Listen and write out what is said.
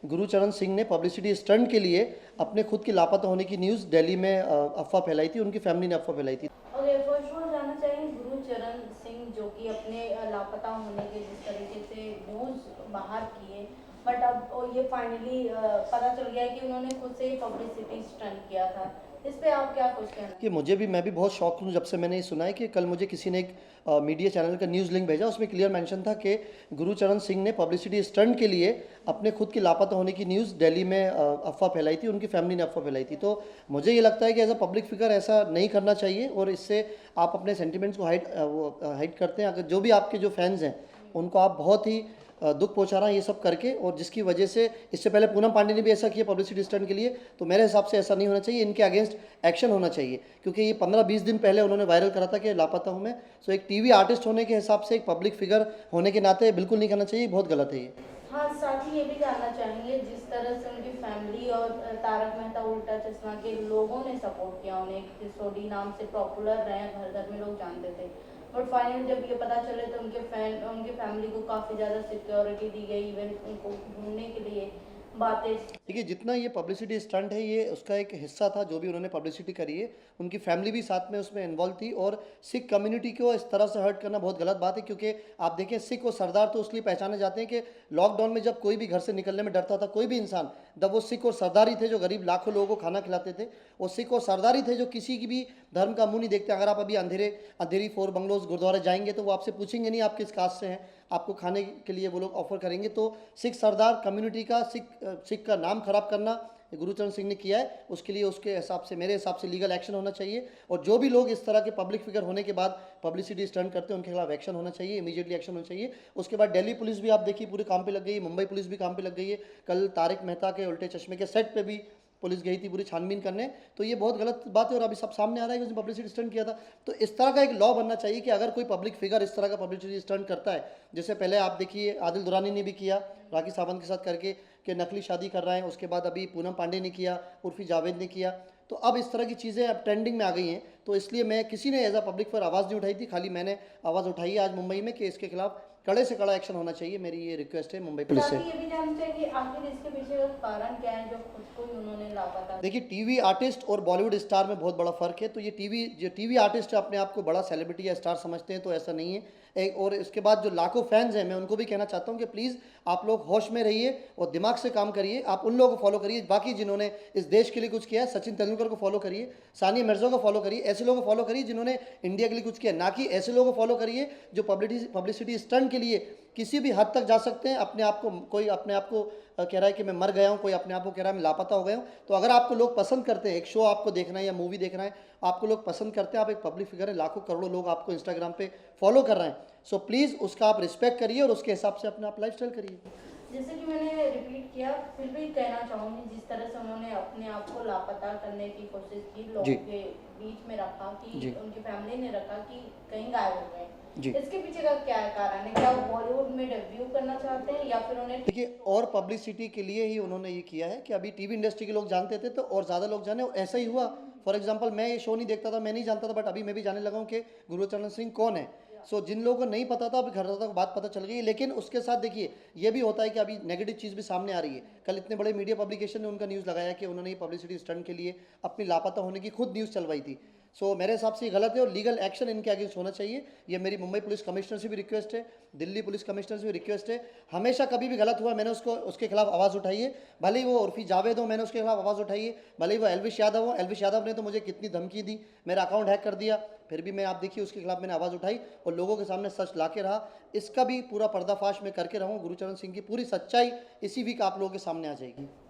गुरुचरण सिंह ने publicity stunt के लिए अपने खुद की लापता होने की न्यूज़ दिल्ली में अफवाह फैलाई थी, उनकी फैमिली ने अफवाह फैलाई थी। ओके, फर्स्ट ऑफ ऑल जानना चाहिए गुरुचरण सिंह जो कि अपने लापता होने के जिस तरीके से न्यूज़ बाहर किए, बट अब ये फाइनली पता चल गया है कि उन्होंने खुद से ही पब्लिसिटी स्टंट किया था। इस पे आप क्या कुछ कहना कि मैं भी बहुत शॉक हूँ जब से मैंने ये सुना है कि कल मुझे किसी ने एक मीडिया चैनल का न्यूज़ लिंक भेजा, उसमें क्लियर मेंशन था कि गुरुचरण सिंह ने पब्लिसिटी स्टंट के लिए अपने खुद की लापता होने की न्यूज़ दिल्ली में अफवाह फैलाई थी, उनकी फैमिली ने अफवाह फैलाई थी। तो मुझे ये लगता है कि एज अ पब्लिक फिगर ऐसा नहीं करना चाहिए और इससे आप अपने सेंटिमेंट्स को हाइड करते हैं। अगर जो भी आपके जो फैंस हैं उनको आप बहुत ही दुख पहुंचा रहा है ये सब करके, और जिसकी वजह से इससे पहले पूनम पांडे ने भी ऐसा किया पब्लिसिटी स्टंट के लिए, तो मेरे हिसाब से ऐसा नहीं होना चाहिए, इनके अगेंस्ट एक्शन होना चाहिए। क्योंकि ये 15-20 दिन पहले उन्होंने वायरल करा था कि लापता हूँ मैं। सो एक टीवी आर्टिस्ट होने के हिसाब से, एक पब्लिक फिगर होने के नाते बिल्कुल नहीं करना चाहिए, बहुत गलत है ये। हाँ, साथ ही ये भी जानना चाहेंगे जिस तरह से उनकी फैमिली और तारक मेहता उल्टा चश्मा के लोगों ने सपोर्ट किया उन्हें, सिसोदी नाम से पॉपुलर रहे, घर घर में लोग जानते थे, बट फाइनली जब ये पता चले तो उनके फैमिली को काफ़ी ज़्यादा सिक्योरिटी दी गई, इवन उनको ढूंढने के लिए बातें। देखिए, जितना ये पब्लिसिटी स्टंट है ये उसका एक हिस्सा था, जो भी उन्होंने पब्लिसिटी करी है, उनकी फैमिली भी साथ में उसमें इन्वॉल्व थी। और सिख कम्युनिटी को इस तरह से हर्ट करना बहुत गलत बात है, क्योंकि आप देखें सिख और सरदार तो उसलिए पहचाने जाते हैं कि लॉकडाउन में जब कोई भी घर से निकलने में डरता था, कोई भी इंसान, तब वो सिख और सरदार ही थे जो गरीब लाखों लोगों को खाना खिलाते थे। और सिख और सरदार ही थे जो किसी की भी धर्म का मुंह नहीं देखते। अगर आप अभी अंधेरी फोर बंगलोज गुरुद्वारे जाएंगे तो वो आपसे पूछेंगे नहीं आप किस कास्ट से हैं, आपको खाने के लिए वो लोग ऑफर करेंगे। तो सिख सरदार कम्युनिटी का, सिख का नाम खराब करना गुरुचरण सिंह ने किया है, उसके लिए उसके हिसाब से, मेरे हिसाब से लीगल एक्शन होना चाहिए। और जो भी लोग इस तरह के पब्लिक फिगर होने के बाद पब्लिसिटी स्टंट करते हैं उनके खिलाफ एक्शन होना चाहिए, इमीडिएटली एक्शन होना चाहिए। उसके बाद दिल्ली पुलिस भी आप देखिए पूरे काम पे लग गई है, मुंबई पुलिस भी काम पे लग गई है। कल तारक मेहता के उल्टे चश्मे के सेट पे भी पुलिस गई थी पूरी छानबीन करने। तो ये बहुत गलत बात है और अभी सब सामने आ रहा है कि उसने पब्लिसिटी स्टंट किया था। तो इस तरह का एक लॉ बनना चाहिए कि अगर कोई पब्लिक फिगर इस तरह का पब्लिसिटी स्टंट करता है, जैसे पहले आप देखिए आदिल दुरानी ने भी किया राखी सावंत के साथ करके कि नकली शादी कर रहा है, उसके बाद अभी पूनम पांडे ने किया, उर्फी जावेद ने किया। तो अब इस तरह की चीज़ें अब ट्रेंडिंग में आ गई हैं, तो इसलिए मैं, किसी ने एज अ पब्लिक पर आवाज़ नहीं उठाई थी, खाली मैंने आवाज़ उठाई है आज मुंबई में कि इसके खिलाफ कड़े से कड़ा एक्शन होना चाहिए। मेरी ये रिक्वेस्ट है मुंबई पुलिस साथ से। ही ये भी जानना चाहिए कि आखिर इसके पीछे का कारण क्या है जो खुद को ही उन्होंने लापता। देखिए, टीवी आर्टिस्ट और बॉलीवुड स्टार में बहुत बड़ा फ़र्क है। तो ये टीवी आर्टिस्ट अपने आप को बड़ा सेलिब्रिटी या स्टार समझते हैं, तो ऐसा नहीं है। और इसके बाद जो लाखों फैंस हैं, मैं उनको भी कहना चाहता हूँ कि प्लीज़ आप लोग होश में रहिए और दिमाग से काम करिए। आप उन लोगों को फॉलो करिए बाकी जिन्होंने इस देश के लिए कुछ किया है। सचिन तेंदुलकर को फॉलो करिए, सानिया मिर्जा को फॉलो करिए, ऐसे लोगों को फॉलो करिए जिन्होंने इंडिया के लिए कुछ किया, ना कि ऐसे लोगों को फॉलो करिए जो पब्लिसिटी स्टंट के लिए किसी भी हद तक जा सकते हैं। अपने आप को, कोई अपने आप को कह रहा है कि मैं मर गया हूँ, कोई अपने आप को कह रहा है मैं लापता हो गया हूँ। तो अगर आपको लोग पसंद करते हैं, एक शो आपको देखना है या मूवी देखना है, आपको लोग पसंद करते हैं, आप एक पब्लिक फिगर है, लाखों करोड़ों लोग आपको इंस्टाग्राम पे फॉलो कर रहे हैं, सो प्लीज़ उसका आप रिस्पेक्ट करिए और उसके हिसाब से अपना आप लाइफ स्टाइल करिए। जैसे कि मैंने रिपीट किया, फिर भी कहना चाहूँगी जिस तरह से उन्होंने अपने आप को लापता करने की कोशिश की, जी लोगों के बीच में रखा कि जी उनकी फैमिली ने रखा कि कहीं गायब हो गए, जी। इसके पीछे का क्या कारण है? क्या वो बॉलीवुड में डेब्यू करना चाहते हैं या फिर उन्हें। देखिए, और पब्लिसिटी के लिए ही उन्होंने ये किया है कि अभी टीवी इंडस्ट्री के लोग जानते थे तो और ज़्यादा लोग जाने, और ऐसा ही हुआ। फॉर एग्जांपल, मैं ये शो नहीं देखता था, मैं नहीं जानता था, बट अभी मैं भी जानने लगा हूँ कि गुरुचरण सिंह कौन है। सो जिन लोगों को नहीं पता था, अभी घर तक बात पता चल गई। लेकिन उसके साथ देखिए, ये भी होता है कि अभी नेगेटिव चीज़ भी सामने आ रही है। कल इतने बड़े मीडिया पब्लिकेशन ने उनका न्यूज़ लगाया कि उन्होंने ये पब्लिसिटी स्टंट के लिए अपनी लापता होने की खुद न्यूज़ चलवाई थी। सो मेरे हिसाब से ये गलत है और लीगल एक्शन इनके अगेंस्ट होना चाहिए। ये मेरी मुंबई पुलिस कमिश्नर से भी रिक्वेस्ट है, दिल्ली पुलिस कमिश्नर से भी रिक्वेस्ट है। हमेशा कभी भी गलत हुआ मैंने उसके खिलाफ आवाज़ उठाई है। भले ही वो उर्फी जावेद हो, मैंने उसके खिलाफ आवाज़ उठाई है। भले ही वो एलविश यादव हो, एलविश यादव ने तो मुझे कितनी धमकी दी, मेरा अकाउंट हैक कर दिया, फिर भी मैं, आप देखिए, उसके खिलाफ मैंने आवाज़ उठाई और लोगों के सामने सच ला के रहा। इसका भी पूरा पर्दाफाश मैं करके रहूँ। गुरुचरण सिंह की पूरी सच्चाई इसी वीक आप लोगों के सामने आ जाएगी।